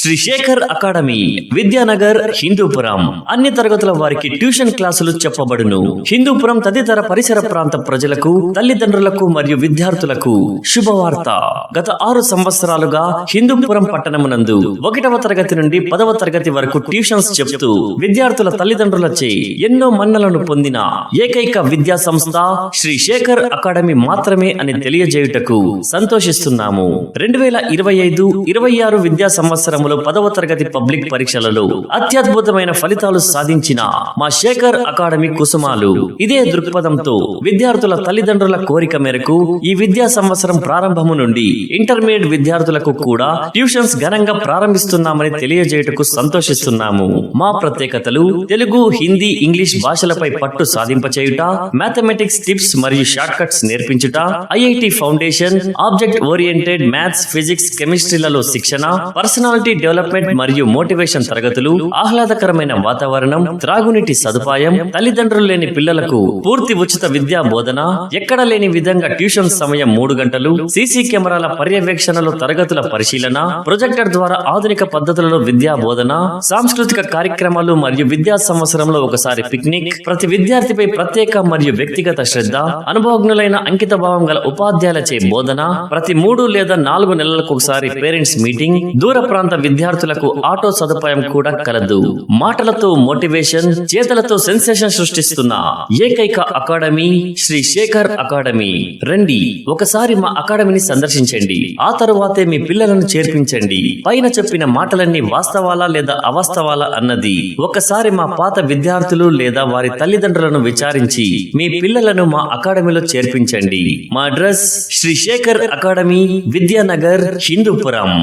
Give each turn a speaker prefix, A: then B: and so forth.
A: Shri Shekhar academy, Vidyanagar, Hindupuram. అన్ని తరగతుల వారికి ట్యూషన్ క్లాసులు చెప్పబడును. హిందూపురం తదితర పరిసర ప్రాంత ప్రజలకు, తల్లిదండ్రులకు మరియు విద్యార్థులకు శుభవార్త. గత 6 సంవత్సరాలుగా హిందూపురం పట్టణమునందు 1వ తరగతి నుండి 10వ తరగతి వరకు ట్యూషన్స్ చెప్తూ విద్యార్థుల తల్లిదండ్రులచే ఎన్నో మన్నలను పొందిన ఏకైక విద్యా సంస్థ శ్రీ శేఖర్ అకాడమీ మాత్రమే అని తెలియజేయుటకు సంతోషిస్తున్నాము. 2025-26 విద్యా సంవత్సరములో 10వ తరగతి పబ్లిక్ పరీక్షలలో అత్యద్భుతమైన ఫలితాలు సాధించిన మా శేఖర్ అకాడమీ కుసుమాలు ఇదే దృక్పథంతో విద్యార్థుల తల్లిదండ్రుల కోరిక మేరకు ఈ విద్యా సంవత్సరం ప్రారంభము నుండి ఇంటర్మీడియట్ విద్యార్థులకు కూడా ట్యూషన్స్ ఘనంగా ప్రారంభిస్తున్నామని తెలియజేయటకు సంతోషిస్తున్నాము. మా ప్రత్యేకతలు తెలుగు, హిందీ, ఇంగ్లీష్ భాషలపై పట్టు సాధింపచేయుట, మ్యాథమెటిక్స్ టిప్స్ మరియు షార్ట్ కట్స్ నేర్పించుట, IIT foundation, object oriented maths, physics, కెమిస్ట్రీలలో శిక్షణ, పర్సనాలిటీ డెవలప్మెంట్ మరియు మోటివేషన్ తరగతులు, ఆహ్లాదకరమైన వాతావరణం, త్రాగునీటి సదుపాయం, తల్లిదండ్రులు లేని పిల్లలకు పూర్తి ఉచిత విద్యా బోధన, ఎక్కడ లేని విధంగా ట్యూషన్ సమయం 3 గంటలు, సీసీ కెమెరాల పర్యవేక్షణలో తరగతుల పరిశీలన, ప్రొజెక్టర్ ద్వారా ఆధునిక పద్ధతులలో విద్యా బోధన, సాంస్కృతిక కార్యక్రమాలు మరియు విద్యా సంవత్సరంలో ఒకసారి పిక్నిక్, ప్రతి విద్యార్థిపై ప్రత్యేక మరియు వ్యక్తిగత శ్రద్ధ, అనుభవజ్ఞులైన అంకిత భావం గల ఉపాధ్యాయులచే బోధన, ప్రతి 3 లేదా 4 నెలలకు ఒకసారి పేరెంట్స్ మీటింగ్, దూర ప్రాంత విద్యార్థులకు ఆటో సదుపాయం కూడా కలదు. మాటలతో మోటివేషన్, చేతలతో సెన్సేషన్ సృష్టిస్తున్న ఏకైక అకాడమీ శ్రీ శేఖర్ అకాడమీ. రండి, ఒకసారి మా అకాడమీని సందర్శించండి. ఆ తరువాతే మీ పిల్లలను చేర్పించండి. పైన చెప్పిన మాటలన్నీ వాస్తవాలా లేదా అవాస్తవాలా అన్నది ఒకసారి మా పాత విద్యార్థులు లేదా వారి తల్లిదండ్రులను విచారించి మీ పిల్లలను మా అకాడమీలో చేర్పించండి. మా అడ్రస్ శ్రీ శేఖర్ అకాడమీ, విద్యానగర్, హిందూపురం.